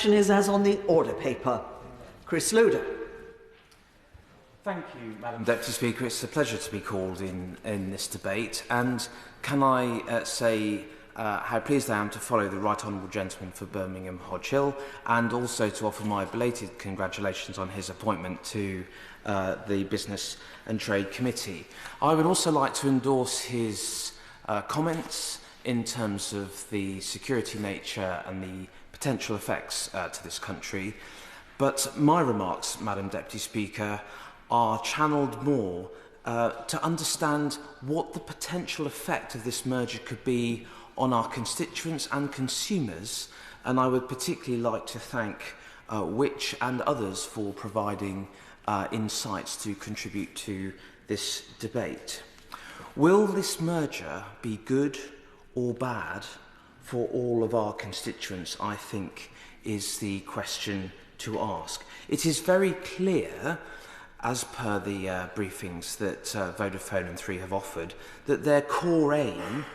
Is as on the order paper. Chris Loder. Thank you, Madam Deputy Speaker. It's a pleasure to be called in this debate. And can I say how pleased I am to follow the Right Honourable Gentleman for Birmingham Hodge Hill, and also to offer my belated congratulations on his appointment to the Business and Trade Committee. I would also like to endorse his comments in terms of the security nature and the potential effects to this country. But my remarks, Madam Deputy Speaker, are channelled more to understand what the potential effect of this merger could be on our constituents and consumers, and I would particularly like to thank Which and others for providing insights to contribute to this debate. Will this merger be good or bad for all of our constituents, I think, is the question to ask. It is very clear, as per the briefings that Vodafone Three have offered, that their core aim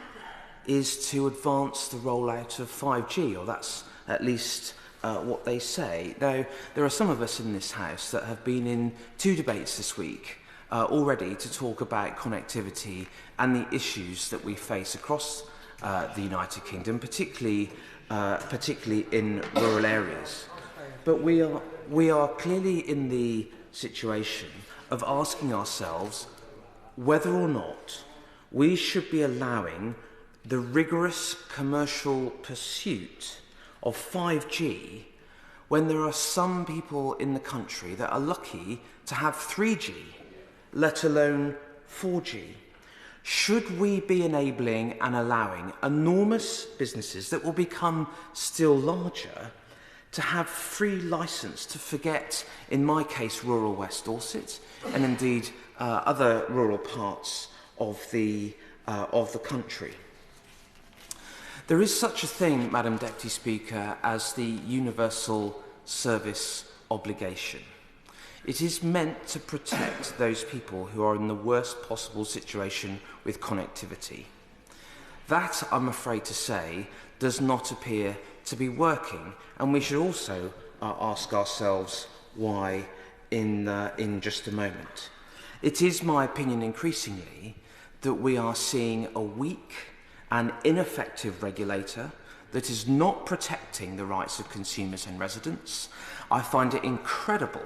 is to advance the rollout of 5G, or that's at least what they say. Now, there are some of us in this House that have been in 2 debates this week already to talk about connectivity and the issues that we face across the United Kingdom, particularly in rural areas. But we are clearly in the situation of asking ourselves whether or not we should be allowing the rigorous commercial pursuit of 5G when there are some people in the country that are lucky to have 3G, let alone 4G. Should we be enabling and allowing enormous businesses that will become still larger to have free licence to forget, in my case, rural West Dorset, and indeed other rural parts of the country? There is such a thing, Madam Deputy Speaker, as the universal service obligation. It is meant to protect those people who are in the worst possible situation with connectivity. That, I'm afraid to say, does not appear to be working, and we should also ask ourselves why in just a moment. It is my opinion increasingly that we are seeing a weak and ineffective regulator that is not protecting the rights of consumers and residents. I find it incredible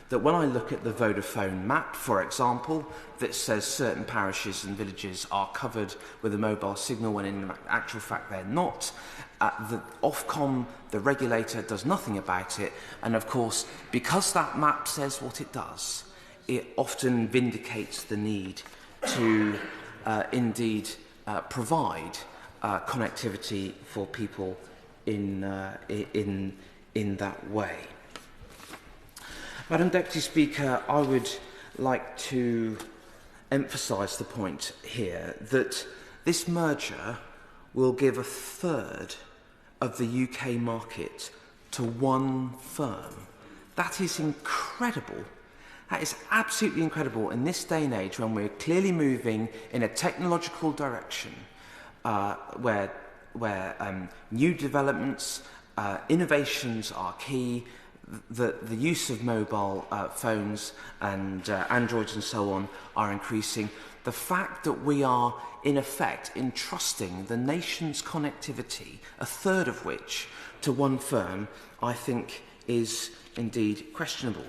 that when I look at the Vodafone map, for example, that says certain parishes and villages are covered with a mobile signal when in actual fact they're not, the Ofcom, the regulator, does nothing about it. And of course, because that map says what it does, it often vindicates the need to indeed provide connectivity for people in that way. Madam Deputy Speaker, I would like to emphasise the point here that this merger will give 1/3 of the UK market to one firm. That is incredible. That is absolutely incredible in this day and age when we're clearly moving in a technological direction where new developments, innovations are key. The use of mobile phones and Androids and so on are increasing. The fact that we are, in effect, entrusting the nation's connectivity, 1/3 of which, to one firm, I think is indeed questionable.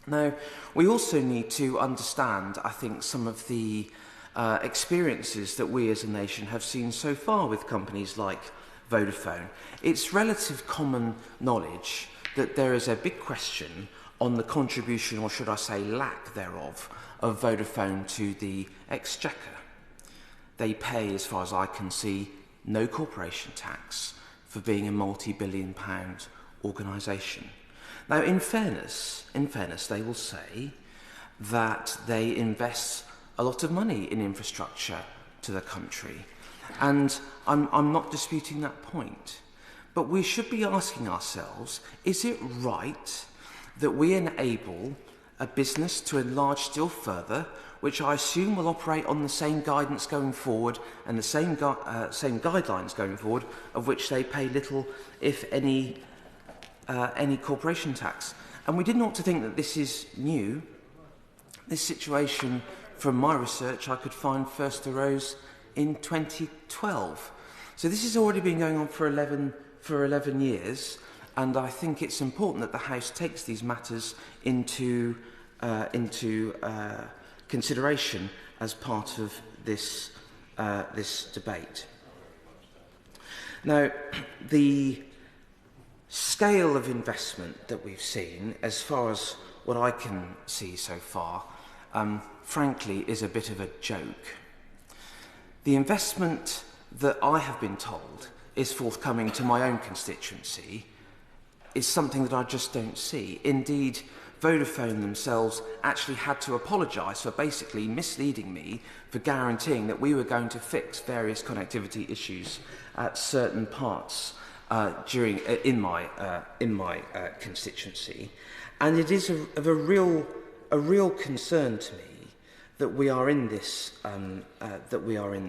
Now, we also need to understand, I think, some of the experiences that we as a nation have seen so far with companies like Vodafone. It's relative common knowledge that there is a big question on the contribution, or should I say lack thereof, of Vodafone to the Exchequer. They pay, as far as I can see, no corporation tax for being a multi-billion-pound organisation. Now, in fairness, they will say that they invest a lot of money in infrastructure to the country, and I'm not disputing that point. But we should be asking ourselves, is it right that we enable a business to enlarge still further, which I assume will operate on the same guidance going forward and the same guidelines going forward, of which they pay little, if any, any corporation tax. And we didn't ought to think that this is new. This situation, from my research, I could find first arose in 2012. So this has already been going on for 11 years, and I think it's important that the House takes these matters into consideration as part of this debate. Now, the scale of investment that we've seen, as far as what I can see so far, frankly, is a bit of a joke. The investment that I have been told is forthcoming to my own constituency is something that I just don't see. Indeed, Vodafone themselves actually had to apologise for basically misleading me for guaranteeing that we were going to fix various connectivity issues at certain parts in my constituency, and it is of a real concern to me that we are in this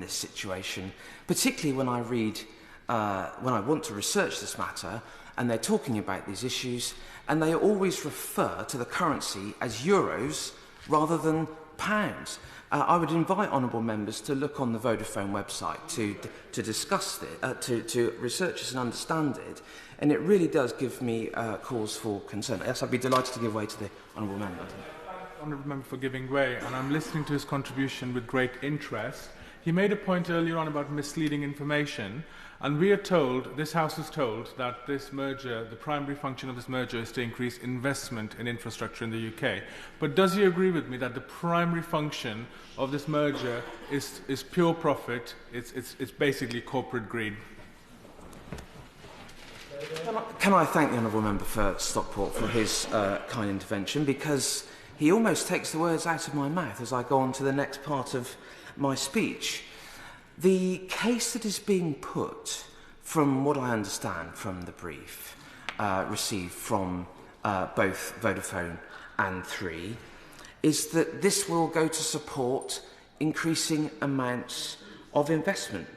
situation, particularly when I read when I want to research this matter, and they're talking about these issues, and they always refer to the currency as euros rather than pounds. I would invite honourable members to look on the Vodafone website to discuss it, to research this and understand it, and it really does give me cause for concern. Yes, I'd be delighted to give way to the honourable member. Honourable member for giving way, and I'm listening to his contribution with great interest. He made a point earlier on about misleading information, and we are told, this House is told, that this merger, the primary function of this merger is to increase investment in infrastructure in the UK. But does he agree with me that the primary function of this merger is pure profit, it's basically corporate greed? Can I thank the honourable member for Stockport for his kind intervention, because he almost takes the words out of my mouth as I go on to the next part of my speech. The case that is being put, from what I understand from the brief received from both Vodafone and Three, is that this will go to support increasing amounts of investment.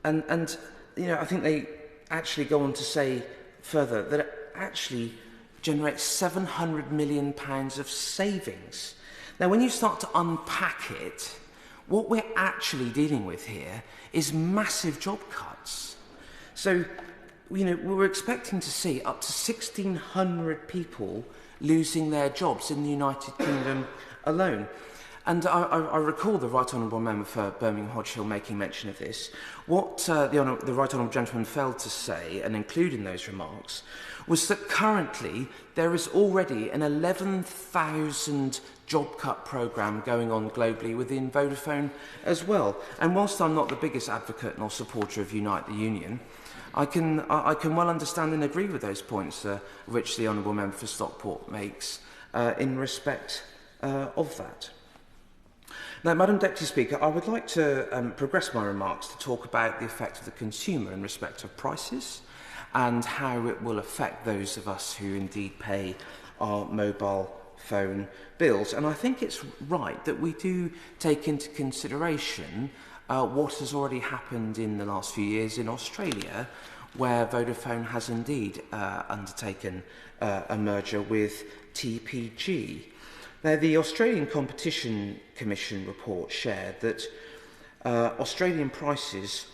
And you know, I think they actually go on to say further that it actually generates £700 million of savings. Now, when you start to unpack it, what we're actually dealing with here is massive job cuts. So, you know, we're expecting to see up to 1,600 people losing their jobs in the United Kingdom alone. And I recall the Right Honourable Member for Birmingham Hodge Hill making mention of this. What the Right Honourable Gentleman failed to say, and include in those remarks, was that currently there is already an 11,000 job cut programme going on globally within Vodafone as well. And whilst I'm not the biggest advocate nor supporter of Unite the Union, I can well understand and agree with those points which the Honourable Member for Stockport makes in respect of that. Now, Madam Deputy Speaker, I would like to progress my remarks to talk about the effect of the consumer in respect of prices and how it will affect those of us who indeed pay our mobile phone bills. And I think it's right that we do take into consideration what has already happened in the last few years in Australia, where Vodafone has indeed undertaken a merger with TPG. Now, the Australian Competition Commission report shared that Australian prices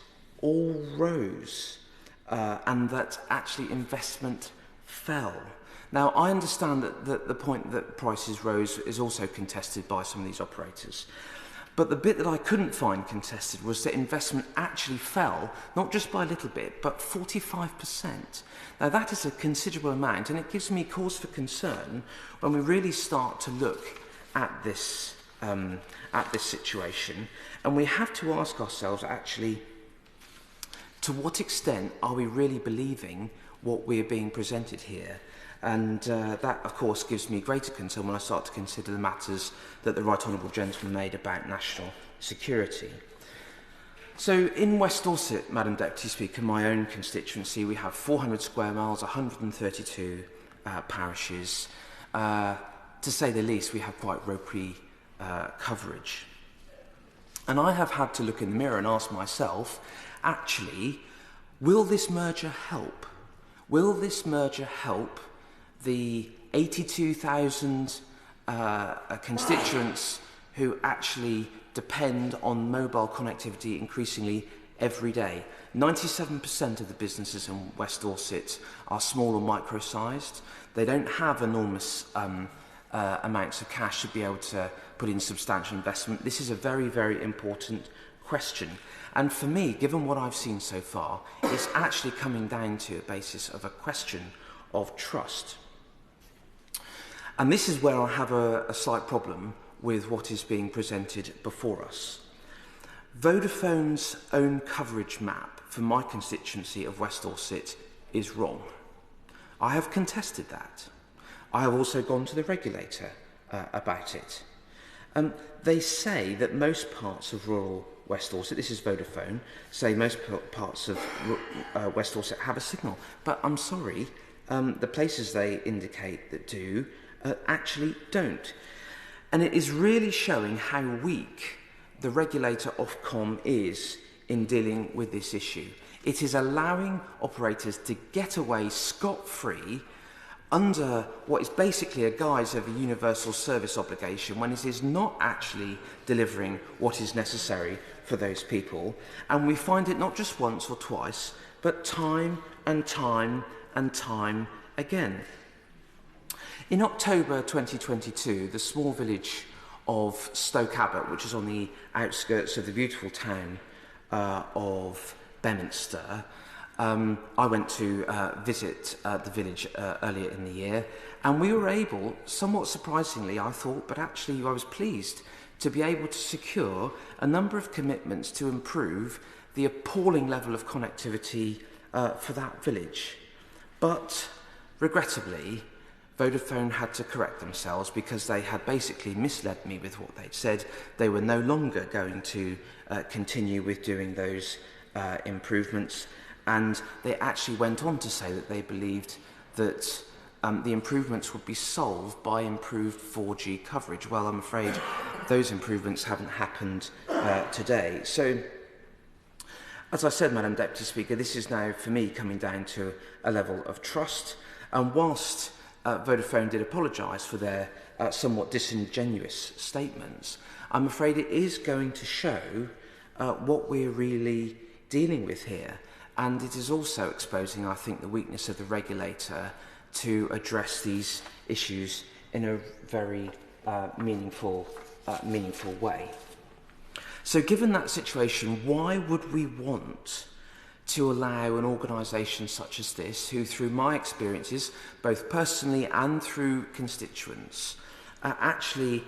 all rose and that actually investment fell. Now, I understand that the point that prices rose is also contested by some of these operators. But the bit that I couldn't find contested was that investment actually fell, not just by a little bit, but 45%. Now, that is a considerable amount, and it gives me cause for concern when we really start to look at this situation. And we have to ask ourselves, actually, to what extent are we really believing what we're being presented here? And that, of course, gives me greater concern when I start to consider the matters that the Right Honourable Gentleman made about national security. So in West Dorset, Madam Deputy Speaker, my own constituency, we have 400 square miles, 132 parishes. To say the least, we have quite ropey coverage. And I have had to look in the mirror and ask myself, actually, will this merger help? Will this merger help the 82,000 constituents who actually depend on mobile connectivity increasingly every day? 97% of the businesses in West Dorset are small or micro-sized. They don't have enormous amounts of cash to be able to put in substantial investment. This is a very, very important question. And for me, given what I've seen so far, it's actually coming down to a basis of a question of trust. And this is where I have a slight problem with what is being presented before us. Vodafone's own coverage map for my constituency of West Dorset is wrong. I have contested that. I have also gone to the regulator about it. They say that most parts of rural West Dorset, this is Vodafone, say most parts of West Dorset have a signal. But I'm sorry, the places they indicate that do actually don't. And it is really showing how weak the regulator Ofcom is in dealing with this issue. It is allowing operators to get away scot-free under what is basically a guise of a universal service obligation when it is not actually delivering what is necessary for those people. And we find it not just once or twice, but time and time and time again. In October 2022, the small village of Stoke Abbott, which is on the outskirts of the beautiful town of Beminster, I went to visit the village earlier in the year, and we were able, somewhat surprisingly I thought, but actually I was pleased, to be able to secure a number of commitments to improve the appalling level of connectivity for that village. But regrettably, Vodafone had to correct themselves because they had basically misled me with what they'd said. They were no longer going to continue with doing those improvements, and they actually went on to say that they believed that the improvements would be solved by improved 4G coverage. Well, I'm afraid those improvements haven't happened today. So, as I said, Madam Deputy Speaker, this is now, for me, coming down to a level of trust. And whilst Vodafone did apologise for their somewhat disingenuous statements, I'm afraid it is going to show what we're really dealing with here. And it is also exposing, I think, the weakness of the regulator to address these issues in a very meaningful way. So given that situation, why would we want to allow an organisation such as this, who through my experiences, both personally and through constituents, actually,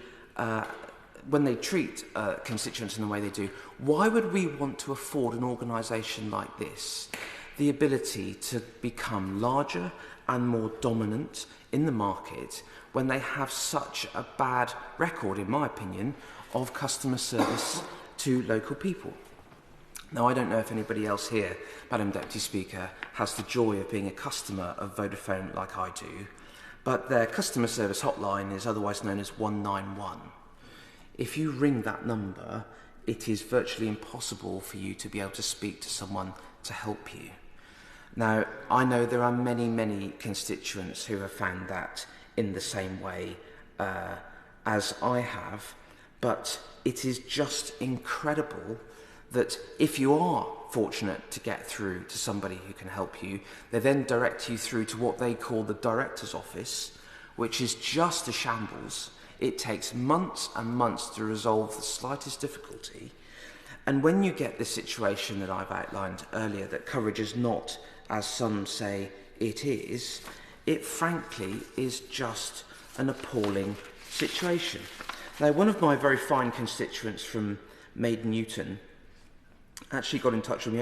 when they treat constituents in the way they do, why would we want to afford an organisation like this the ability to become larger and more dominant in the market when they have such a bad record, in my opinion, of customer service to local people? Now, I don't know if anybody else here, Madam Deputy Speaker, has the joy of being a customer of Vodafone like I do, but their customer service hotline is otherwise known as 191. If you ring that number, it is virtually impossible for you to be able to speak to someone to help you. Now, I know there are many, many constituents who have found that in the same way as I have, but it is just incredible that if you are fortunate to get through to somebody who can help you, they then direct you through to what they call the director's office, which is just a shambles. It takes months and months to resolve the slightest difficulty. And when you get the situation that I've outlined earlier, that coverage is not, as some say it is, it frankly is just an appalling situation. Now, one of my very fine constituents from Maiden Newton actually got in touch with me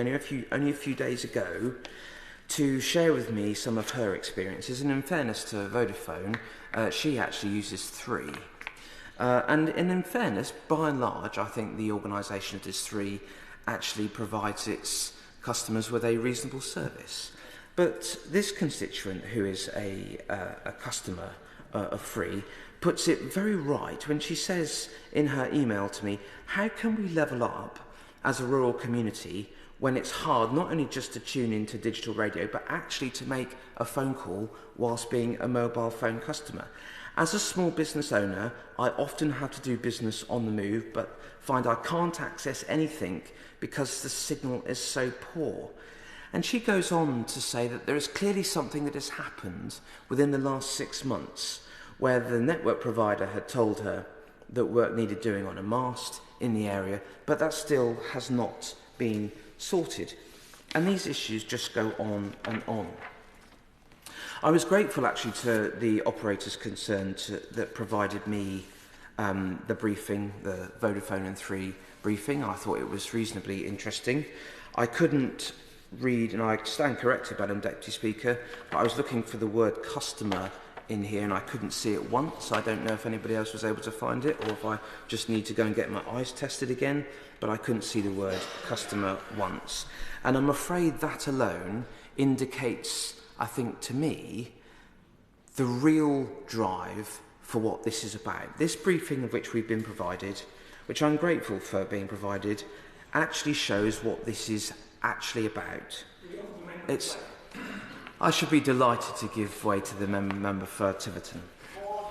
only a few days ago to share with me some of her experiences. And in fairness to Vodafone, she actually uses Three. And in fairness, by and large, I think the organisation that is Three actually provides its customers with a reasonable service. But this constituent, who is a customer of Three, puts it very right when she says in her email to me, how can we level up as a rural community when it's hard not only just to tune into digital radio, but actually to make a phone call whilst being a mobile phone customer. As a small business owner, I often have to do business on the move, but find I can't access anything because the signal is so poor. And she goes on to say that there is clearly something that has happened within the last 6 months, where the network provider had told her that work needed doing on a mast in the area, but that still has not been sorted. And these issues just go on and on. I was grateful actually to the operators concerned that provided me the briefing, the Vodafone Three briefing. I thought it was reasonably interesting. I couldn't read, and I stand corrected, Madam Deputy Speaker, but I was looking for the word customer in here and I couldn't see it once. I don't know if anybody else was able to find it or if I just need to go and get my eyes tested again, but I couldn't see the word customer once. And I'm afraid that alone indicates, I think, to me, the real drive for what this is about. This briefing of which we've been provided, which I'm grateful for being provided, actually shows what this is actually about. I should be delighted to give way to the member for Tiverton.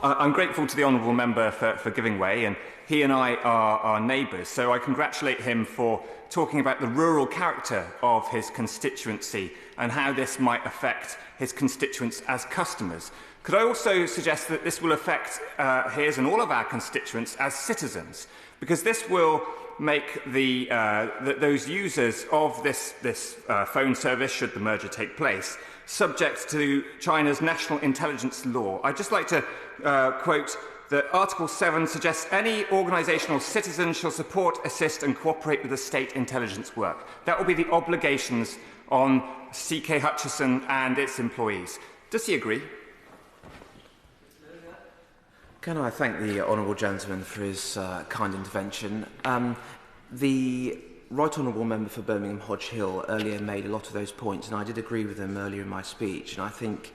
I'm grateful to the honourable member for giving way, and he and I are neighbours, so I congratulate him for talking about the rural character of his constituency and how this might affect his constituents as customers. Could I also suggest that this will affect his and all of our constituents as citizens, because this will make those users of this phone service, should the merger take place, subject to China's national intelligence law. I'd just like to quote that Article 7 suggests any organisation or citizen shall support, assist and cooperate with the state intelligence work. That will be the obligations on CK Hutchison and its employees. Does he agree? Can I thank the honourable gentleman for his kind intervention? The Right Honourable Member for Birmingham Hodge Hill earlier made a lot of those points, and I did agree with them earlier in my speech. And I think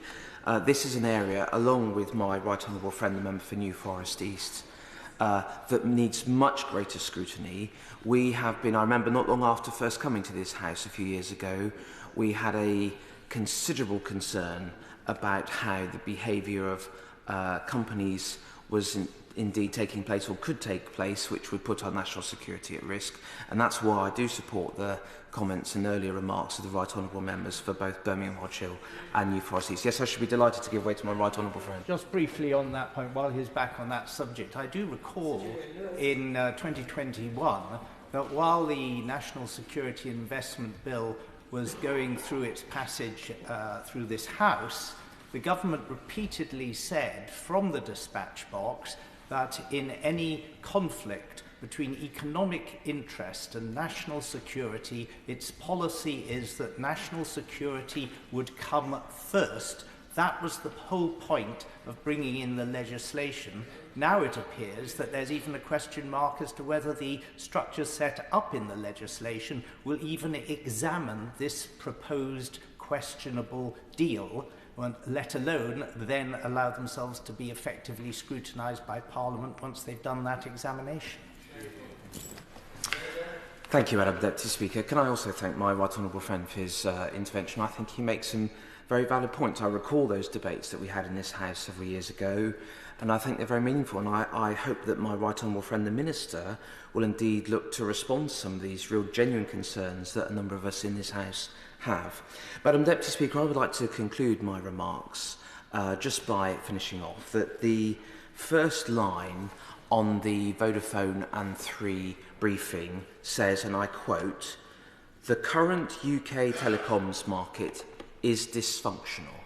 this is an area, along with my Right Honourable friend, the Member for New Forest East, that needs much greater scrutiny. We have been, I remember not long after first coming to this House a few years ago, we had a considerable concern about how the behaviour of companies was indeed taking place or could take place, which would put our national security at risk. And that's why I do support the comments and earlier remarks of the Right Honourable members for both Birmingham Hodge Hill and New Forest East. Yes, I should be delighted to give way to my Right Honourable friend. Just briefly on that point, while he's back on that subject, I do recall in 2021 that while the National Security Investment Bill was going through its passage through this House, the government repeatedly said from the dispatch box that in any conflict between economic interest and national security, its policy is that national security would come first. That was the whole point of bringing in the legislation. Now it appears that there's even a question mark as to whether the structure set up in the legislation will even examine this proposed questionable deal, let alone then allow themselves to be effectively scrutinised by Parliament once they've done that examination. Thank you, Madam Deputy Speaker. Can I also thank my Right Honourable friend for his intervention? I think he makes some very valid points. I recall those debates that we had in this House several years ago, and I think they're very meaningful, and I hope that my Right Honourable friend, the Minister, will indeed look to respond to some of these real genuine concerns that a number of us in this House have. Madam Deputy Speaker, I would like to conclude my remarks just by finishing off that the first line on the Vodafone Three briefing says, and I quote, "The current UK telecoms market is dysfunctional."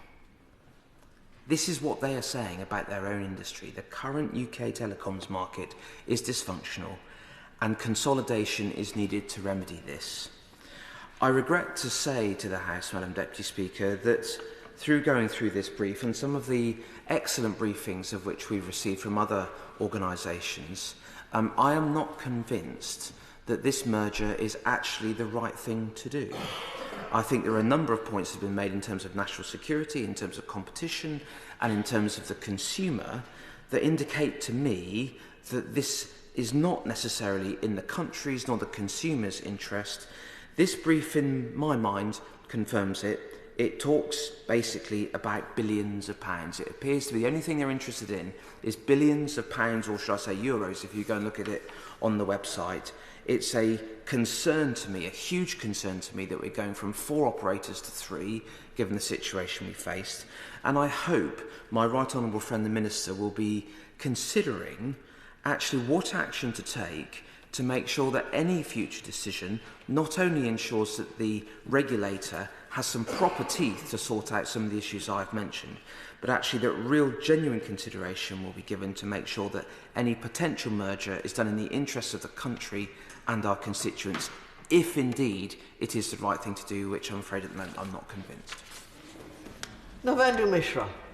This is what they are saying about their own industry. The current UK telecoms market is dysfunctional and consolidation is needed to remedy this. I regret to say to the House, Madam Deputy Speaker, that through going through this brief and some of the excellent briefings of which we've received from other organisations, I am not convinced that this merger is actually the right thing to do. I think there are a number of points that have been made in terms of national security, in terms of competition, and in terms of the consumer that indicate to me that this is not necessarily in the country's nor the consumer's interest. This brief, in my mind, confirms it. It talks basically about billions of pounds. It appears to be the only thing they're interested in is billions of pounds, or should I say euros, if you go and look at it on the website. It's a concern to me, a huge concern to me, that we're going from 4 operators to 3, given the situation we faced. And I hope my right honourable friend the Minister will be considering actually what action to take to make sure that any future decision not only ensures that the regulator has some proper teeth to sort out some of the issues I've mentioned, but actually that real genuine consideration will be given to make sure that any potential merger is done in the interests of the country and our constituents, if indeed it is the right thing to do, which I'm afraid at the moment I'm not convinced. Navendu Mishra.